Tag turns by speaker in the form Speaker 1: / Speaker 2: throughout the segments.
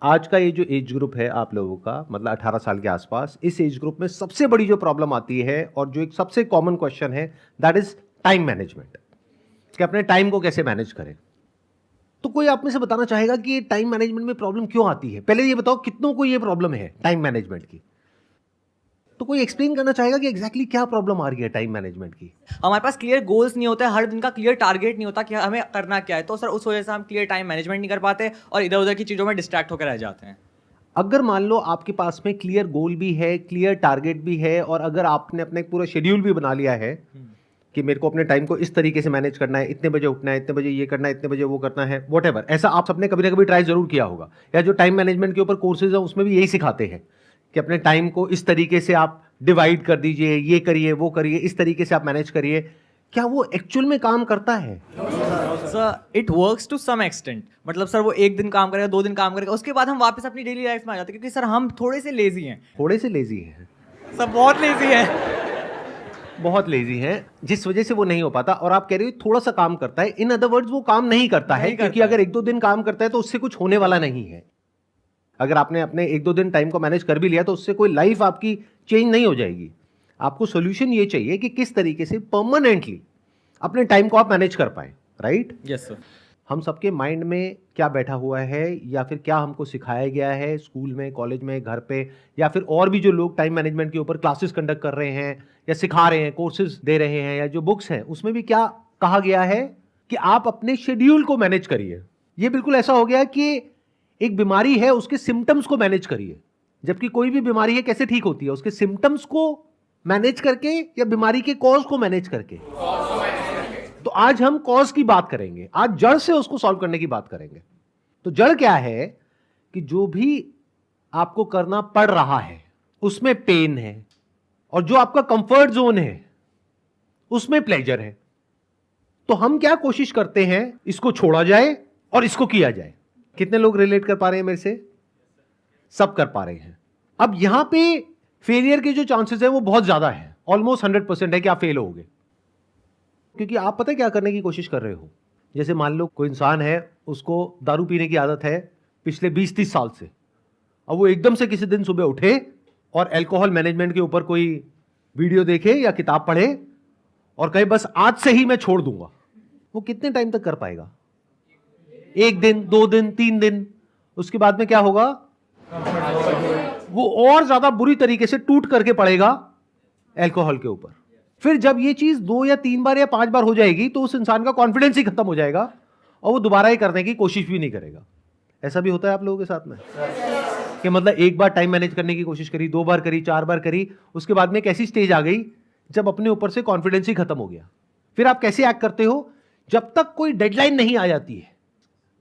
Speaker 1: आज का ये जो एज ग्रुप है आप लोगों का, मतलब 18 साल के आसपास, इस एज ग्रुप में सबसे बड़ी जो प्रॉब्लम आती है और जो एक सबसे कॉमन क्वेश्चन है, दैट इज टाइम मैनेजमेंट, कि अपने टाइम को कैसे मैनेज करें। तो कोई आप में से बताना चाहेगा कि टाइम मैनेजमेंट में प्रॉब्लम क्यों आती है? पहले ये बताओ कितनों को ये प्रॉब्लम है टाइम मैनेजमेंट की। तो कोई एक्सप्लेन करना चाहेगा कि एग्जैक्टली क्या प्रॉब्लम आ रही है टाइम मैनेजमेंट की?
Speaker 2: हमारे पास क्लियर गोल्स नहीं होता है, हर दिन का क्लियर टारगेट नहीं होता कि हमें करना क्या है। तो सर उस वजह से हम क्लियर टाइम मैनेजमेंट नहीं कर पाते और इधर उधर की चीज़ों में डिस्ट्रैक्ट होकर रह जाते हैं।
Speaker 1: अगर मान लो आपके पास में क्लियर गोल भी है, क्लियर टारगेट भी है, और अगर आपने अपने पूरा शेड्यूल भी बना लिया है कि मेरे को अपने टाइम को इस तरीके से मैनेज करना है, इतने बजे उठना है, इतने बजे ये करना है, इतने बजे वो करना है, वॉटेवर, ऐसा आप सबने कभी ना कभी ट्राई जरूर किया होगा। या जो टाइम मैनेजमेंट के ऊपर कोर्सेज है उसमें भी यही सिखाते हैं कि अपने टाइम को इस तरीके से आप डिवाइड कर दीजिए, ये करिए वो करिए, इस तरीके से आप मैनेज करिए। क्या वो एक्चुअल में काम करता है?
Speaker 2: Sir it works to some extent. मतलब सर वो एक दिन काम करेगा, 2 दिन काम करेगा, उसके बाद हम वापस अपनी डेली लाइफ में आ जाते हैं, क्योंकि सर हम थोड़े से लेजी हैं।
Speaker 1: थोड़े से लेजी है,
Speaker 2: सर बहुत लेजी है।
Speaker 1: बहुत लेजी है, जिस वजह से वो नहीं हो पाता। और आप कह रहे हो थोड़ा सा काम करता है, इन अदर वर्ड्स वो काम नहीं करता है, क्योंकि अगर 1-2 दिन काम करता है तो उससे कुछ होने वाला नहीं है। अगर आपने अपने 1-2 दिन टाइम को मैनेज कर भी लिया तो उससे कोई लाइफ आपकी चेंज नहीं हो जाएगी। आपको सोल्यूशन ये चाहिए कि किस तरीके से परमानेंटली अपने टाइम को आप मैनेज कर पाए, राइट?
Speaker 2: Yes sir.
Speaker 1: हम सबके माइंड में क्या बैठा हुआ है, या फिर क्या हमको सिखाया गया है स्कूल में, कॉलेज में, घर पे, या फिर और भी जो लोग टाइम मैनेजमेंट के ऊपर क्लासेस कंडक्ट कर रहे हैं या सिखा रहे हैं, कोर्सेज दे रहे हैं, या जो बुक्स हैं उसमें भी क्या कहा गया है कि आप अपने शेड्यूल को मैनेज करिए। ये बिल्कुल ऐसा हो गया कि एक बीमारी है, उसके सिम्टम्स को मैनेज करिए। जबकि कोई भी बीमारी है कैसे ठीक होती है? उसके सिम्टम्स को मैनेज करके या बीमारी के कॉज को मैनेज करके। तो आज हम कॉज की बात करेंगे, आज जड़ से उसको सॉल्व करने की बात करेंगे। तो जड़ क्या है कि जो भी आपको करना पड़ रहा है उसमें पेन है, और जो आपका कंफर्ट जोन है उसमें प्लेजर है। तो हम क्या कोशिश करते हैं, इसको छोड़ा जाए और इसको किया जाए। कितने लोग रिलेट कर पा रहे हैं मेरे से? सब कर पा रहे हैं। अब यहां पे फेलियर के जो चांसेस है वो बहुत ज्यादा है, ऑलमोस्ट 100% है कि आप फेल होगे। क्योंकि आप पता है क्या करने की कोशिश कर रहे हो? जैसे मान लो कोई इंसान है, उसको दारू पीने की आदत है पिछले 20-30 साल से। अब वो एकदम से किसी दिन सुबह उठे और अल्कोहल मैनेजमेंट के ऊपर कोई वीडियो देखे या किताब पढ़े और कहे बस आज से ही मैं छोड़ दूंगा। वो कितने टाइम तक कर पाएगा? 1 दिन, 2 दिन, 3 दिन। उसके बाद में क्या होगा? वो और ज्यादा बुरी तरीके से टूट करके पड़ेगा अल्कोहल के ऊपर। फिर जब ये चीज 2 या 3 बार या 5 बार हो जाएगी तो उस इंसान का कॉन्फिडेंस ही खत्म हो जाएगा और वो दोबारा ये करने की कोशिश भी नहीं करेगा। ऐसा भी होता है आप लोगों के साथ में कि मतलब एक बार टाइम मैनेज करने की कोशिश करी, 2 बार करी, 4 बार करी, उसके बाद में एक ऐसी स्टेज आ गई जब अपने ऊपर से कॉन्फिडेंस ही खत्म हो गया। फिर आप कैसे एक्ट करते हो? जब तक कोई डेडलाइन नहीं आ जाती है,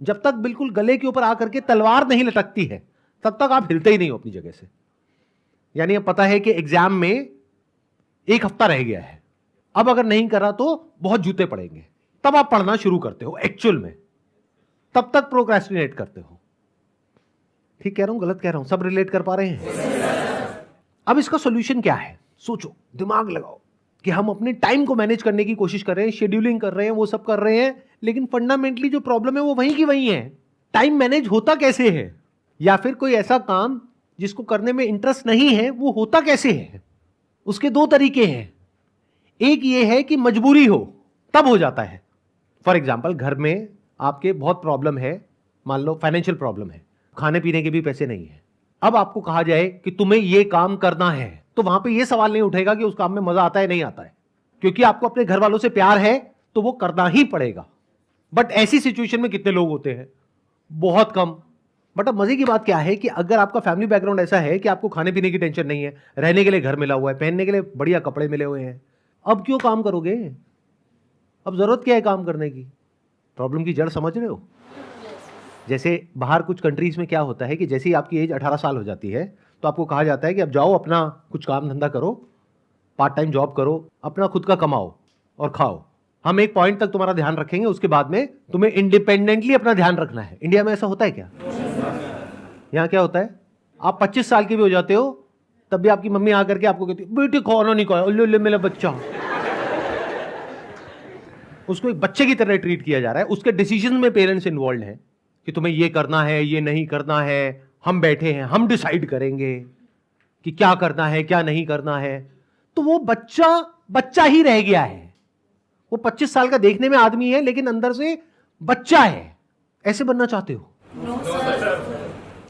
Speaker 1: जब तक बिल्कुल गले के ऊपर आकर के तलवार नहीं लटकती है, तब तक आप हिलते ही नहीं हो अपनी जगह से। यानी अब पता है कि एग्जाम में 1 हफ्ता रह गया है, अब अगर नहीं करा तो बहुत जूते पड़ेंगे, तब आप पढ़ना शुरू करते हो एक्चुअल में। तब तक प्रोक्रेस्टिनेट करते हो। ठीक कह रहा हूं, गलत कह रहा हूं? सब रिलेट कर पा रहे हैं? अब इसका सॉल्यूशन क्या है? सोचो, दिमाग लगाओ कि हम अपने टाइम को मैनेज करने की कोशिश कर रहे हैं, शेड्यूलिंग कर रहे हैं, वो सब कर रहे हैं, लेकिन फंडामेंटली जो प्रॉब्लम है वो वहीं की वहीं है। टाइम मैनेज होता कैसे है? या फिर कोई ऐसा काम जिसको करने में इंटरेस्ट नहीं है वो होता कैसे है? उसके 2 तरीके हैं। एक ये है कि मजबूरी हो तब हो जाता है। फॉर एग्जाम्पल, घर में आपके बहुत प्रॉब्लम है, मान लो फाइनेंशियल प्रॉब्लम है, खाने पीने के भी पैसे नहीं है। अब आपको कहा जाए कि तुम्हें ये काम करना है, तो वहां पे ये सवाल नहीं उठेगा कि उस काम में मजा आता है नहीं आता है, क्योंकि आपको अपने घर वालों से प्यार है तो वो करना ही पड़ेगा। बट ऐसी सिचुएशन में कितने लोग होते हैं? बहुत कम। बट अब मजे की बात क्या है कि अगर आपका फैमिली बैकग्राउंड ऐसा है कि आपको खाने पीने की टेंशन नहीं है, रहने के लिए घर मिला हुआ है, पहनने के लिए बढ़िया कपड़े मिले हुए हैं, अब क्यों काम करोगे? अब जरूरत क्या है काम करने की? प्रॉब्लम की जड़ समझ रहे हो? जैसे बाहर कुछ कंट्रीज में क्या होता है कि जैसे ही आपकी एज 18 साल हो जाती है तो आपको कहा जाता है कि अब जाओ अपना कुछ काम धंधा करो, पार्ट टाइम जॉब करो, अपना खुद का कमाओ और खाओ। हम एक पॉइंट तक तुम्हारा ध्यान रखेंगे, उसके बाद में तुम्हें इंडिपेंडेंटली अपना ध्यान रखना है। इंडिया में ऐसा होता है क्या? यहाँ क्या होता है, आप 25 साल के भी हो जाते हो तब भी आपकी मम्मी आकर के आपको कहती है बेटी खाना नहीं खाया, ले मेरा बच्चा। उसको एक बच्चे की तरह ट्रीट किया जा रहा है। उसके डिसीजन में पेरेंट्स इन्वॉल्व हैं कि तुम्हें ये करना है, ये नहीं करना है, हम बैठे हैं, हम डिसाइड करेंगे कि क्या करना है क्या नहीं करना है, तो वो बच्चा ही रह गया है। वो 25 साल का देखने में आदमी है लेकिन अंदर से बच्चा है। ऐसे बनना चाहते हो?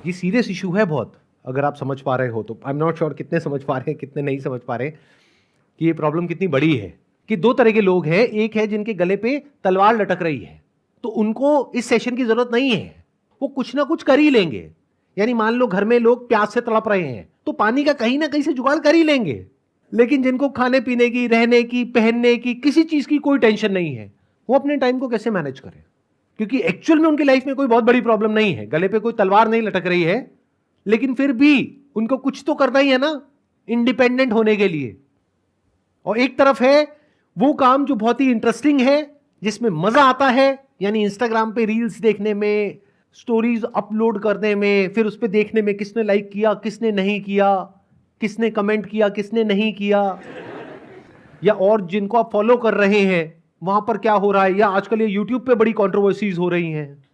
Speaker 1: ये सीरियस इशू है बहुत, अगर आप समझ पा रहे हो तो। आई एम नॉट श्योर कितने समझ पा रहे हैं कितने नहीं समझ पा रहे कि ये प्रॉब्लम कितनी बड़ी है। कि दो तरह के लोग हैं, एक है जिनके गले पे तलवार लटक रही है, तो उनको इस सेशन की जरूरत नहीं है, वो कुछ ना कुछ कर ही लेंगे। यानी मान लो घर में लोग प्यास से तड़प रहे हैं तो पानी का कहीं ना कहीं से जुगाड़ कर ही लेंगे। लेकिन जिनको खाने पीने की, रहने की, पहनने की, किसी चीज की कोई टेंशन नहीं है, वो अपने टाइम को कैसे मैनेज करें? क्योंकि एक्चुअल में उनकी लाइफ में कोई बहुत बड़ी प्रॉब्लम नहीं है, गले पे कोई तलवार नहीं लटक रही है, लेकिन फिर भी उनको कुछ तो करना ही है ना इंडिपेंडेंट होने के लिए। और एक तरफ है वो काम जो बहुत ही इंटरेस्टिंग है, जिसमें मजा आता है, यानी इंस्टाग्राम पे रील्स देखने में, स्टोरीज अपलोड करने में, फिर उस पर देखने में किसने लाइक किया किसने नहीं किया, किसने कमेंट किया किसने नहीं किया, या और जिनको आप फॉलो कर रहे हैं वहां पर क्या हो रहा है, या आजकल ये यूट्यूब पे बड़ी कंट्रोवर्सीज हो रही हैं।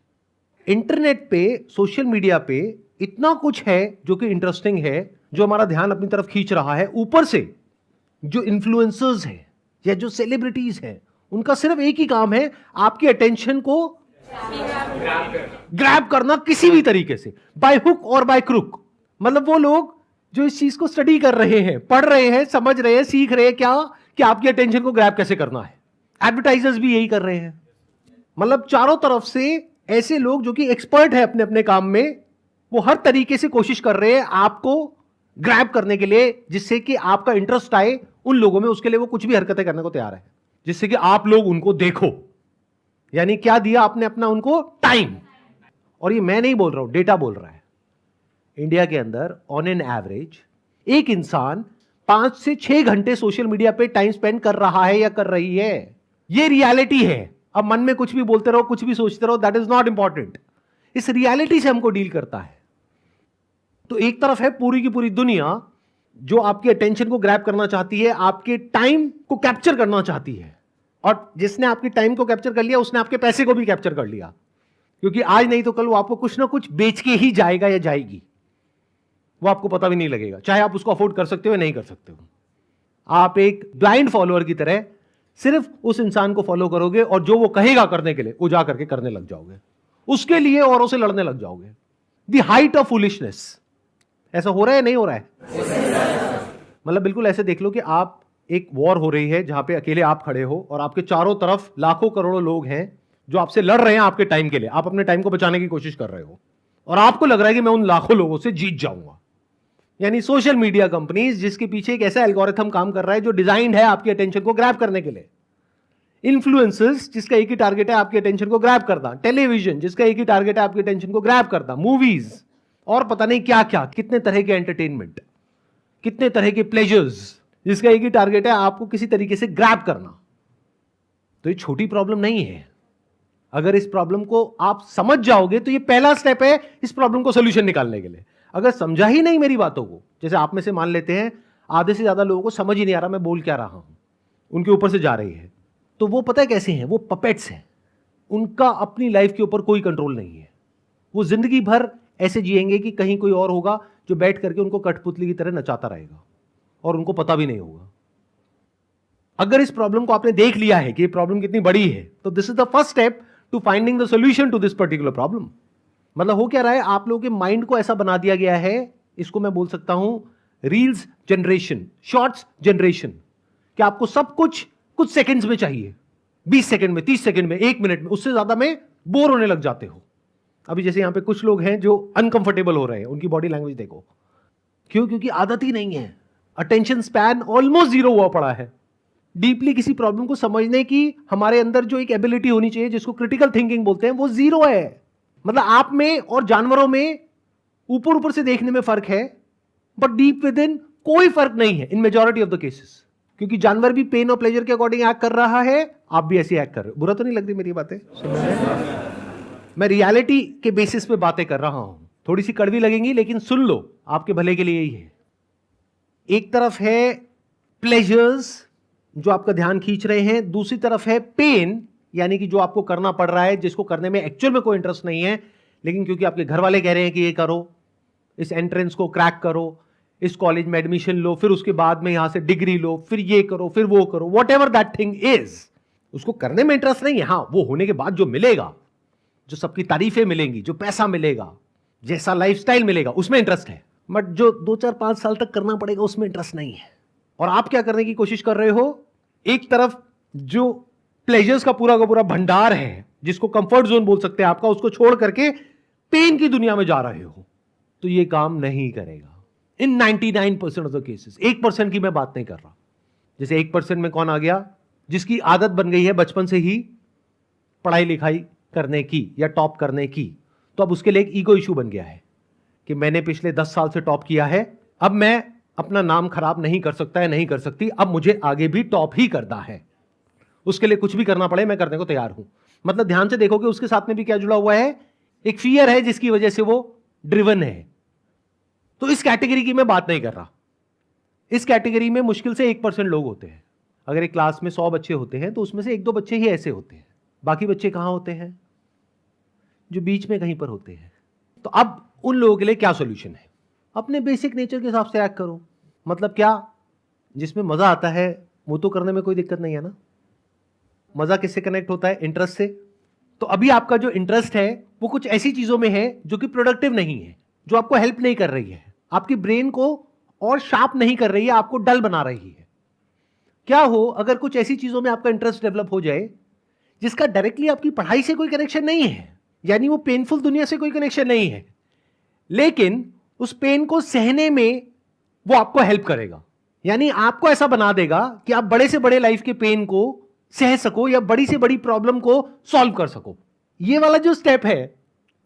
Speaker 1: इंटरनेट पे, सोशल मीडिया पे इतना कुछ है जो कि इंटरेस्टिंग है, जो हमारा ध्यान अपनी तरफ खींच रहा है। ऊपर से जो इन्फ्लुएंसर्स हैं या जो सेलिब्रिटीज हैं, उनका सिर्फ एक ही काम है, आपकी अटेंशन को ग्रैब करना किसी भी तरीके से, बाय हुक और बाय क्रुक। मतलब वो लोग जो इस चीज को स्टडी कर रहे हैं, पढ़ रहे हैं, समझ रहे हैं, सीख रहे हैं क्या कि आपकी अटेंशन को ग्रैब कैसे करना है। एडवर्टाइजर्स भी यही कर रहे हैं। मतलब चारों तरफ से ऐसे लोग जो कि एक्सपर्ट है अपने अपने काम में, वो हर तरीके से कोशिश कर रहे हैं आपको ग्रैब करने के लिए, जिससे कि आपका इंटरेस्ट आए उन लोगों में। उसके लिए वो कुछ भी हरकतें करने को तैयार है, जिससे कि आप लोग उनको देखो। यानी क्या दिया आपने अपना उनको? टाइम। और ये मैं नहीं बोल रहा हूं, डेटा बोल रहा है। इंडिया के अंदर ऑन एन एवरेज एक इंसान 5 से 6 घंटे सोशल मीडिया पे टाइम स्पेंड कर रहा है या कर रही है। ये रियलिटी है। अब मन में कुछ भी बोलते रहो, कुछ भी सोचते रहो, दैट इज नॉट इंपॉर्टेंट। इस रियलिटी से हमको डील करता है। तो एक तरफ है पूरी की पूरी दुनिया जो आपकी अटेंशन को ग्रैब करना चाहती है, आपके टाइम को कैप्चर करना चाहती है, और जिसने आपके टाइम को कैप्चर कर लिया उसने आपके पैसे को भी कैप्चर कर लिया। क्योंकि आज नहीं तो कल वो आपको कुछ ना कुछ बेच के ही जाएगा या जाएगी, वो आपको पता भी नहीं लगेगा, चाहे आप उसको अफोर्ड कर सकते हो या नहीं कर सकते हो। आप एक ब्लाइंड फॉलोअर की तरह सिर्फ उस इंसान को फॉलो करोगे और जो वो कहेगा करने के लिए वो जा करके करने लग जाओगे, उसके लिए औरों से लड़ने लग जाओगे। The height of foolishness. ऐसा हो रहा है नहीं हो रहा है? मतलब बिल्कुल ऐसे देख लो कि आप, एक वॉर हो रही है जहां पे अकेले आप खड़े हो और आपके चारों तरफ लाखों करोड़ों लोग हैं जो आपसे लड़ रहे हैं आपके टाइम के लिए। आप अपने टाइम को बचाने की कोशिश कर रहे हो और आपको लग रहा है कि मैं उन लाखों लोगों से जीत जाऊंगा। यानी सोशल मीडिया कंपनीज जिसके पीछे एक ऐसा एल्गोरिथम काम कर रहा है जो डिजाइंड है आपकी अटेंशन को ग्रैब करने के लिए। इन्फ्लुएंसर्स जिसका एक ही टारगेट है आपकी अटेंशन को ग्रैब करना। टेलीविजन जिसका एक ही टारगेट है आपकी अटेंशन को ग्रैब करना। मूवीज और पता नहीं क्या क्या, कितने तरह के एंटरटेनमेंट, कितने तरह के प्लेजर्स जिसका एक ही टारगेट है आपको किसी तरीके से ग्रैब करना। तो ये छोटी प्रॉब्लम नहीं है। अगर इस प्रॉब्लम को आप समझ जाओगे तो ये पहला स्टेप है इस प्रॉब्लम को सोल्यूशन निकालने के लिए। अगर समझा ही नहीं मेरी बातों को, जैसे आप में से मान लेते हैं आधे से ज्यादा लोगों को समझ ही नहीं आ रहा मैं बोल क्या रहा हूं, उनके ऊपर से जा रही है, तो वो पता है कैसे हैं? वो पपेट्स हैं। उनका अपनी लाइफ के ऊपर कोई कंट्रोल नहीं है। वो जिंदगी भर ऐसे जिएंगे कि कहीं कोई और होगा जो बैठ करके उनको कठपुतली की तरह नचाता रहेगा और उनको पता भी नहीं होगा। अगर इस प्रॉब्लम को आपने देख लिया है कि ये प्रॉब्लम कितनी बड़ी है, तो this is the first step to finding the solution to this particular problem. मतलब हो क्या रहा है, आप लोगों के माइंड को ऐसा बना दिया गया है, इसको मैं बोल सकता हूं रील्स जनरेशन, शॉर्ट्स जनरेशन, कि आपको सब कुछ कुछ सेकंड्स में चाहिए। 20 सेकंड में, 30 सेकंड में, 1 मिनट में, उससे ज्यादा में बोर होने लग जाते हो। अभी जैसे यहां पे कुछ लोग हैं जो अनकंफर्टेबल हो रहे हैं, उनकी बॉडी लैंग्वेज देखो। क्यों? क्योंकि आदत ही नहीं है। अटेंशन स्पैन ऑलमोस्ट 0 हुआ पड़ा है। डीपली किसी प्रॉब्लम को समझने की हमारे अंदर जो एक एबिलिटी होनी चाहिए, जिसको क्रिटिकल थिंकिंग बोलते हैं, वो 0 है। मतलब आप में और जानवरों में ऊपर ऊपर से देखने में फर्क है, बट डीप विद इन कोई फर्क नहीं है इन मेजॉरिटी ऑफ द केसेस। क्योंकि जानवर भी पेन और प्लेजर के अकॉर्डिंग एक्ट कर रहा है, आप भी ऐसे एक्ट कर रहे हो। बुरा तो नहीं लग रही मेरी बातें? मैं रियलिटी के बेसिस पे बातें कर रहा हूं, थोड़ी सी कड़वी लगेंगी लेकिन सुन लो, आपके भले के लिए ही है। एक तरफ है प्लेजर्स जो आपका ध्यान खींच रहे हैं, दूसरी तरफ है पेन, यानी कि जो आपको करना पड़ रहा है, जिसको करने में एक्चुअल में कोई इंटरेस्ट नहीं है, लेकिन क्योंकि आपके घर वाले कह रहे हैं कि ये करो, इस एंट्रेंस को क्रैक करो, इस कॉलेज में एडमिशन लो, फिर उसके बाद में यहां से डिग्री लो, फिर ये करो, फिर वो करो, what ever that thing is, उसको करने में इंटरेस्ट नहीं है। हां, वो होने के बाद जो मिलेगा, जो सबकी तारीफें मिलेंगी, जो पैसा मिलेगा, जैसा लाइफस्टाइल मिलेगा, उसमें इंटरेस्ट है। बट जो 2-4-5 साल तक करना पड़ेगा उसमें इंटरेस्ट नहीं है। और आप क्या करने की कोशिश कर रहे हो? एक तरफ जो प्लेजर्स का पूरा भंडार है, जिसको कंफर्ट जोन बोल सकते हैं आपका, उसको छोड़ करके पेन की दुनिया में जा रहे हो, तो ये काम नहीं करेगा इन 99% ऑफ द केसेस। 1% की मैं बात नहीं कर रहा। जैसे 1% में कौन आ गया? जिसकी आदत बन गई है बचपन से ही पढ़ाई लिखाई करने की या टॉप करने की, तो अब उसके लिए एक ईगो इशू बन गया है कि मैंने पिछले 10 साल से टॉप किया है, अब मैं अपना नाम खराब नहीं कर सकता है, नहीं कर सकती, अब मुझे आगे भी टॉप ही करना है। उसके लिए कुछ भी करना पड़े मैं करने को तैयार हूं। मतलब ध्यान से देखोगे उसके साथ में भी क्या जुड़ा हुआ है? एक फियर है जिसकी वजह से वो ड्रिवन है। तो इस कैटेगरी की मैं बात नहीं कर रहा। इस कैटेगरी में मुश्किल से 1% लोग होते हैं। अगर एक क्लास में 100 बच्चे होते हैं तो उसमें से 1-2 बच्चे ही ऐसे होते हैं। बाकी बच्चे कहां होते हैं? जो बीच में कहीं पर होते हैं। तो अब उन लोगों के लिए क्या सॉल्यूशन है? अपने बेसिक नेचर के हिसाब से एक्ट करो। मतलब क्या? जिसमें मजा आता है वो तो करने में कोई दिक्कत नहीं है ना। मजा किससे कनेक्ट होता है? इंटरेस्ट से। तो अभी आपका जो इंटरेस्ट है वो कुछ ऐसी चीजों में है जो कि प्रोडक्टिव नहीं है, जो आपको हेल्प नहीं कर रही है, आपकी ब्रेन को और शार्प नहीं कर रही है, आपको डल बना रही है। क्या हो अगर कुछ ऐसी चीजों में आपका इंटरेस्ट डेवलप हो जाए जिसका डायरेक्टली आपकी पढ़ाई से कोई कनेक्शन नहीं है, यानी वो पेनफुल दुनिया से कोई कनेक्शन नहीं है, लेकिन उस पेन को सहने में वो आपको हेल्प करेगा। यानी आपको ऐसा बना देगा कि आप बड़े से बड़े लाइफ के पेन को सह सको या बड़ी से बड़ी प्रॉब्लम को सॉल्व कर सको। ये वाला जो स्टेप है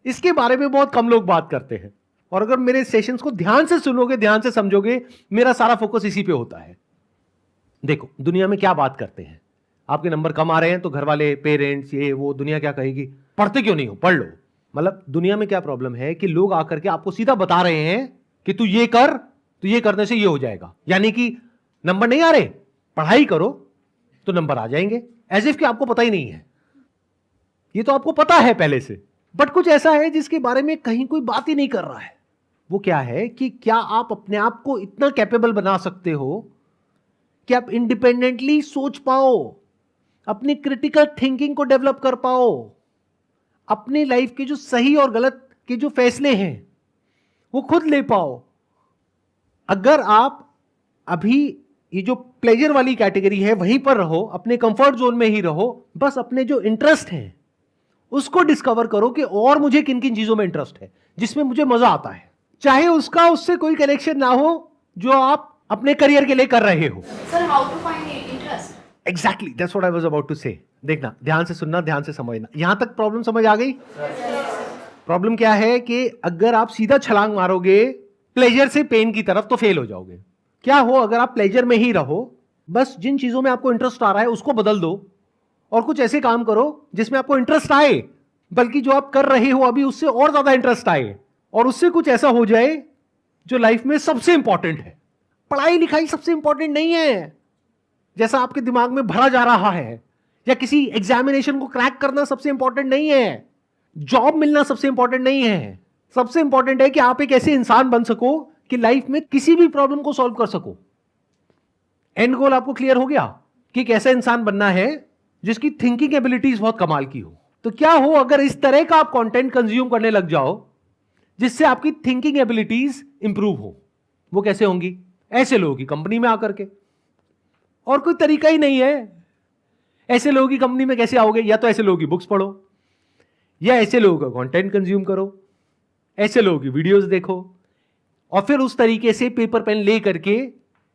Speaker 1: इसके बारे में बहुत कम लोग बात करते हैं। और अगर मेरे सेशंस को ध्यान से सुनोगे, ध्यान से समझोगे, मेरा सारा फोकस इसी पे होता है। देखो दुनिया में क्या बात करते हैं, आपके नंबर कम आ रहे हैं तो घर वाले, पेरेंट्स, ये वो, दुनिया क्या कहेगी? पढ़ते क्यों नहीं हो? पढ़ लो। मतलब दुनिया में क्या प्रॉब्लम है कि लोग आकर के आपको सीधा बता रहे हैं कि तू ये कर, तो ये करने से ये हो जाएगा। यानी कि नंबर नहीं आ रहे, पढ़ाई करो तो नंबर आ जाएंगे। एज इफ कि आपको पता ही नहीं है। ये तो आपको पता है पहले से, बट कुछ ऐसा है जिसके बारे में कहीं कोई बात ही नहीं कर रहा है। वो क्या है कि क्या आप अपने आप को इतना कैपेबल बना सकते हो कि आप इंडिपेंडेंटली सोच पाओ, अपनी क्रिटिकल थिंकिंग को डेवलप कर पाओ, अपनी लाइफ के जो सही और गलत के जो फैसले हैं वो खुद ले पाओ। अगर आप अभी ये जो प्लेजर वाली कैटेगरी है वहीं पर रहो, अपने कंफर्ट जोन में ही रहो, बस अपने जो इंटरेस्ट हैं उसको डिस्कवर करो कि और मुझे किन किन चीजों में इंटरेस्ट है, जिसमें मुझे मजा आता है, चाहे उसका उससे कोई कनेक्शन ना हो जो आप अपने करियर के लिए कर रहे हो।
Speaker 3: Sir, how to find interest?
Speaker 1: Exactly, that's what I was about to say. देखना, ध्यान से सुनना, ध्यान से समझना। यहां तक प्रॉब्लम समझ आ गई? प्रॉब्लम क्या है कि अगर आप सीधा छलांग मारोगे प्लेजर से पेन की तरफ तो फेल हो जाओगे। क्या हो अगर आप प्लेजर में ही रहो, बस जिन चीजों में आपको इंटरेस्ट आ रहा है उसको बदल दो और कुछ ऐसे काम करो जिसमें आपको इंटरेस्ट आए, बल्कि जो आप कर रहे हो अभी उससे और ज्यादा इंटरेस्ट आए, और उससे कुछ ऐसा हो जाए जो लाइफ में सबसे इंपॉर्टेंट है। पढ़ाई लिखाई सबसे इंपॉर्टेंट नहीं है जैसा आपके दिमाग में भरा जा रहा है, या किसी एग्जामिनेशन को क्रैक करना सबसे इंपॉर्टेंट नहीं है, जॉब मिलना सबसे इंपॉर्टेंट नहीं है। सबसे इंपॉर्टेंट है कि आप एक ऐसे इंसान बन सको कि लाइफ में किसी भी प्रॉब्लम को सॉल्व कर सको। एंड गोल आपको क्लियर हो गया कि एक ऐसा इंसान बनना है जिसकी थिंकिंग एबिलिटीज बहुत कमाल की हो। तो क्या हो अगर इस तरह का आप कंटेंट कंज्यूम करने लग जाओ जिससे आपकी थिंकिंग एबिलिटीज इंप्रूव हो? वो कैसे होंगी? ऐसे लोगों की कंपनी में आकर के, और कोई तरीका ही नहीं है। ऐसे लोगों की कंपनी में कैसे आओगे? या तो ऐसे लोगों की बुक्स पढ़ो, या ऐसे लोगों का कंटेंट कंज्यूम करो, ऐसे लोगों की वीडियोस देखो, और फिर उस तरीके से पेपर पेन ले करके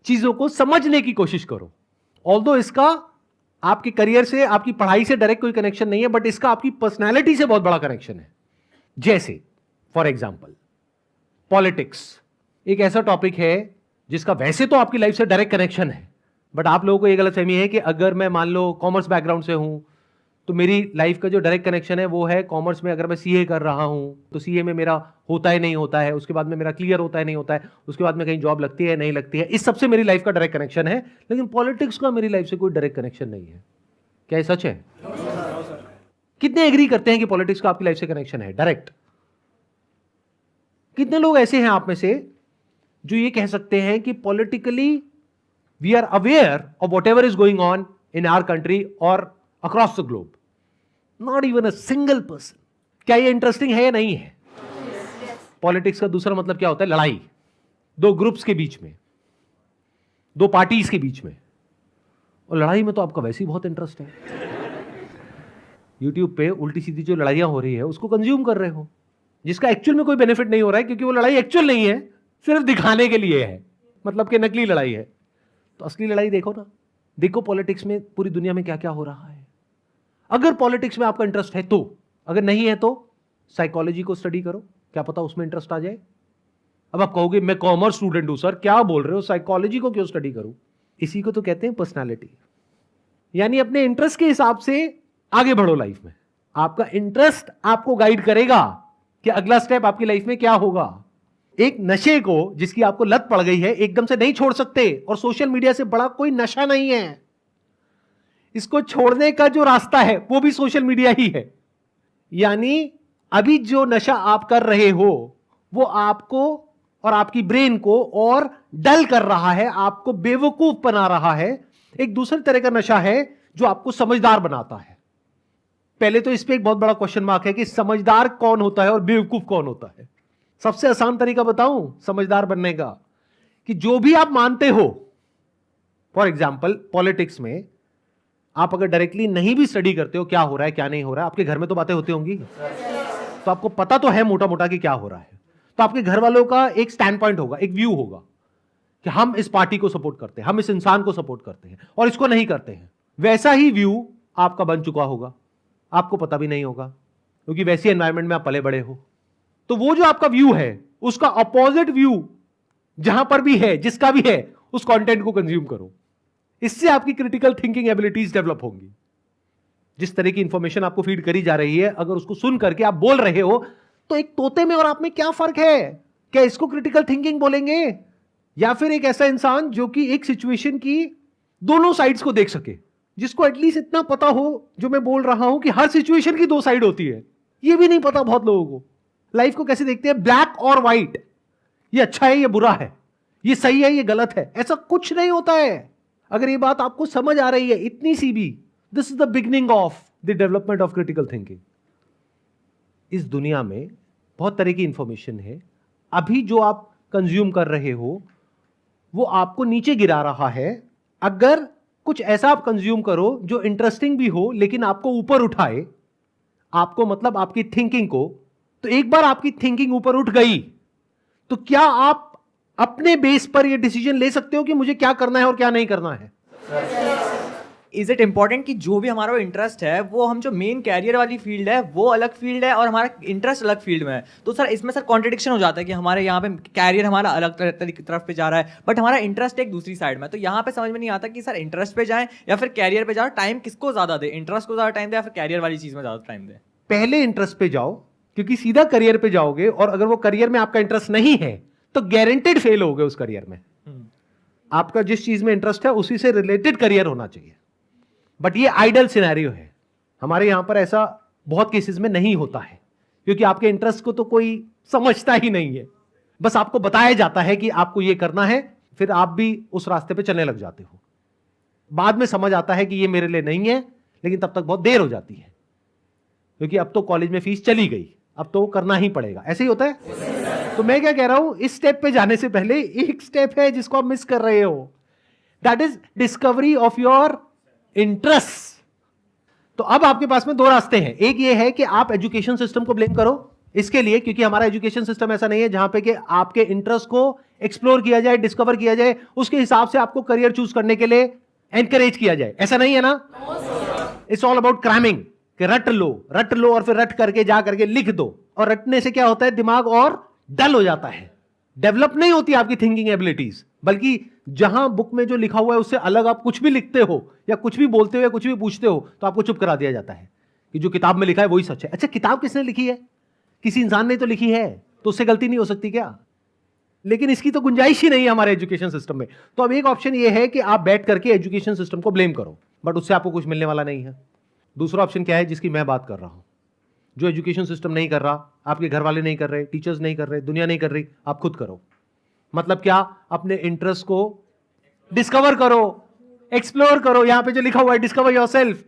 Speaker 1: चीजों को समझने की कोशिश करो। ऑल्दो इसका आपके करियर से, आपकी पढ़ाई से डायरेक्ट कोई कनेक्शन नहीं है, बट इसका आपकी पर्सनैलिटी से बहुत बड़ा कनेक्शन है। जैसे फॉर एग्जाम्पल पॉलिटिक्स एक ऐसा टॉपिक है जिसका वैसे तो आपकी लाइफ से डायरेक्ट कनेक्शन है, बट आप लोगों को यह गलतफहमी है कि अगर मैं मान लो कॉमर्स बैकग्राउंड से हूं तो मेरी लाइफ का जो डायरेक्ट कनेक्शन है वो है कॉमर्स में। अगर मैं सीए कर रहा हूं तो सीए में मेरा होता है नहीं होता है, उसके बाद में मेरा क्लियर होता है नहीं होता है, उसके बाद में कहीं जॉब लगती है नहीं लगती है, इस सबसे मेरी लाइफ का डायरेक्ट कनेक्शन है। लेकिन पॉलिटिक्स का मेरी लाइफ से कोई डायरेक्ट कनेक्शन नहीं है। क्या ये सच है? कितने एग्री करते हैं कि पॉलिटिक्स का आपकी लाइफ से कनेक्शन है डायरेक्ट? कितने लोग ऐसे हैं आप में से जो ये कह सकते हैं कि politically we are aware of whatever is going on in our country और across the globe? Not even a single person. क्या ये इंटरेस्टिंग है या नहीं है? पॉलिटिक्स का दूसरा मतलब क्या होता है? लड़ाई, दो ग्रुप्स के बीच में, दो पार्टीज के बीच में। और लड़ाई में तो आपका वैसे ही बहुत इंटरेस्ट है। यूट्यूब पे उल्टी सीधी जो लड़ाइयां हो रही है उसको कंज्यूम कर रहे हो, जिसका एक्चुअल में कोई बेनिफिट नहीं हो रहा है, क्योंकि वो लड़ाई एक्चुअल नहीं है, सिर्फ दिखाने के लिए है, मतलब कि नकली लड़ाई है। तो असली लड़ाई देखो ना, देखो पॉलिटिक्स में पूरी दुनिया में क्या क्या हो रहा है। अगर पॉलिटिक्स में आपका इंटरेस्ट है तो, अगर नहीं है तो साइकोलॉजी को स्टडी करो, क्या पता उसमें इंटरेस्ट आ जाए। अब आप कहोगे मैं कॉमर्स स्टूडेंट हूं सर, क्या बोल रहे हो, साइकोलॉजी को क्यों स्टडी करूं? इसी को तो कहते हैं पर्सनालिटी, यानी अपने इंटरेस्ट के हिसाब से आगे बढ़ो लाइफ में। आपका इंटरेस्ट आपको गाइड करेगा कि अगला स्टेप आपकी लाइफ में क्या होगा। एक नशे को जिसकी आपको लत पड़ गई है एकदम से नहीं छोड़ सकते, और सोशल मीडिया से बड़ा कोई नशा नहीं है। इसको छोड़ने का जो रास्ता है वो भी सोशल मीडिया ही है। यानी अभी जो नशा आप कर रहे हो वो आपको और आपकी ब्रेन को और डल कर रहा है, आपको बेवकूफ बना रहा है। एक दूसरे तरह का नशा है जो आपको समझदार बनाता है। पहले तो इस पे एक बहुत बड़ा क्वेश्चन मार्क है कि समझदार कौन होता है और बेवकूफ कौन होता है। सबसे आसान तरीका बताऊं समझदार बनने का, कि जो भी आप मानते हो, फॉर एग्जाम्पल पॉलिटिक्स में आप अगर डायरेक्टली नहीं भी स्टडी करते हो क्या हो रहा है क्या नहीं हो रहा है, आपके घर में तो बातें होती होंगी, तो आपको पता तो है मोटा मोटा कि क्या हो रहा है। तो आपके घर वालों का एक स्टैंड पॉइंट होगा, एक व्यू होगा कि हम इस पार्टी को सपोर्ट करते हैं, हम इस इंसान को सपोर्ट करते हैं और इसको नहीं करते हैं। वैसा ही व्यू आपका बन चुका होगा, आपको पता भी नहीं होगा, क्योंकि वैसी एनवायरनमेंट में आप पले बड़े हो। तो वो जो आपका व्यू है उसका अपोजिट व्यू जहां पर भी है, जिसका भी है, उस कंटेंट को कंज्यूम करो। इससे आपकी क्रिटिकल थिंकिंग एबिलिटीज डेवलप होंगी। जिस तरह की इंफॉर्मेशन आपको फीड करी जा रही है, अगर उसको सुन करके आप बोल रहे हो, तो एक तोते में और आप में क्या फर्क है? क्या इसको क्रिटिकल थिंकिंग बोलेंगे, या फिर एक ऐसा इंसान जो कि एक सिचुएशन की दोनों साइड्स को देख सके, जिसको एटलीस्ट इतना पता हो जो मैं बोल रहा हूं कि हर सिचुएशन की दो साइड होती है। ये भी नहीं पता बहुत लोगों को। लाइफ को कैसे देखते हैं, ब्लैक और व्हाइट, ये अच्छा है ये बुरा है, ये सही है ये गलत है, ऐसा कुछ नहीं होता है। अगर ये बात आपको समझ आ रही है इतनी सी भी, this is the beginning of the development of critical thinking. इस दुनिया में बहुत तरह की इंफॉर्मेशन है, अभी जो आप कंज्यूम कर रहे हो वो आपको नीचे गिरा रहा है। अगर कुछ ऐसा आप कंज्यूम करो जो इंटरेस्टिंग भी हो लेकिन आपको ऊपर उठाए, आपको मतलब आपकी थिंकिंग को, तो एक बार आपकी थिंकिंग ऊपर उठ गई तो क्या आप अपने बेस पर यह डिसीजन ले सकते हो कि मुझे क्या करना है और क्या नहीं करना है।
Speaker 2: इज इट इंपॉर्टेंट कि जो भी हमारा इंटरेस्ट है वो हम जो मेन कैरियर वाली फील्ड है वो अलग फील्ड है और हमारा इंटरेस्ट अलग फील्ड में है, तो सर इसमें सर कॉन्ट्रडिक्शन हो जाता है कि हमारे यहाँ पे कैरियर हमारा अलग तरफ पे जा रहा है बट हमारा इंटरेस्ट एक दूसरी साइड में। तो यहाँ पे समझ में नहीं आता कि सर इंटरेस्ट पे जाएं या फिर कैरियर पे जाओ, टाइम किसको ज्यादा दे, इंटरेस्ट को ज्यादा टाइम दे या फिर कैरियर वाली चीज में ज्यादा टाइम दे।
Speaker 1: पहले इंटरेस्ट पे जाओ, क्योंकि सीधा करियर पे जाओगे और अगर वो करियर में आपका इंटरेस्ट नहीं है तो गारंटेड फेल होगे उस करियर में। आपका जिस चीज में इंटरेस्ट है उसी से रिलेटेड करियर होना चाहिए। बट ये आइडल सिनेरियो है, हमारे यहां पर ऐसा बहुत केसेस में नहीं होता है, क्योंकि आपके इंटरेस्ट को तो कोई समझता ही नहीं है। बस आपको बताया जाता है कि आपको ये करना है, फिर आप भी उस रास्ते पे चलने लग जाते हो। बाद में समझ आता है कि ये मेरे लिए नहीं है, लेकिन तब तक बहुत देर हो जाती है, क्योंकि अब तो कॉलेज में फीस चली गई, अब तो करना ही पड़ेगा। ऐसे ही होता है। तो मैं क्या कह रहा हूं, इस स्टेप पे जाने से पहले एक स्टेप है जिसको आप मिस कर रहे हो, that is discovery of your interest. तो अब आपके पास में दो रास्ते हैं। एक ये है कि आप एजुकेशन सिस्टम को ब्लेम करो इसके लिए, क्योंकि हमारा एजुकेशन सिस्टम ऐसा नहीं है जहां पे कि आपके इंटरेस्ट को एक्सप्लोर किया जाए, डिस्कवर किया जाए, उसके हिसाब से आपको करियर चूज करने के लिए एनकरेज किया जाए। ऐसा नहीं है ना। इट्स ऑल अबाउट क्रैमिंग, कि रट लो और फिर रट करके जा करके लिख दो, और रटने से क्या होता है, दिमाग और डल हो जाता है, डेवलप नहीं होती आपकी थिंकिंग एबिलिटीज। बल्कि जहां बुक में जो लिखा हुआ है उससे अलग आप कुछ भी लिखते हो या कुछ भी बोलते हो या कुछ भी पूछते हो तो आपको चुप करा दिया जाता है कि जो किताब में लिखा है वही सच है। अच्छा, किताब किसने लिखी है? किसी इंसान ने तो लिखी है, तो उससे गलती नहीं हो सकती क्या? लेकिन इसकी तो गुंजाइश ही नहीं है हमारे एजुकेशन सिस्टम में। तो अब एक ऑप्शन ये है कि आप बैठ करके एजुकेशन सिस्टम को ब्लेम करो, बट उससे आपको कुछ मिलने वाला नहीं है। दूसरा ऑप्शन क्या है जिसकी मैं बात कर रहा हूं, जो एजुकेशन सिस्टम नहीं कर रहा, आपके घर वाले नहीं कर रहे, टीचर्स नहीं कर रहे, दुनिया नहीं कर रही, आप खुद करो। मतलब क्या? अपने इंटरेस्ट को डिस्कवर करो, एक्सप्लोर करो। यहां पे जो लिखा हुआ है डिस्कवर योरसेल्फ,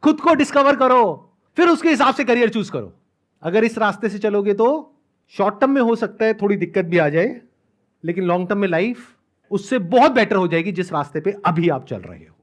Speaker 1: खुद को डिस्कवर करो, फिर उसके हिसाब से करियर चूज करो। अगर इस रास्ते से चलोगे तो शॉर्ट टर्म में हो सकता है थोड़ी दिक्कत भी आ जाए, लेकिन लॉन्ग टर्म में लाइफ उससे बहुत बेटर हो जाएगी जिस रास्ते पे अभी आप चल रहे हो।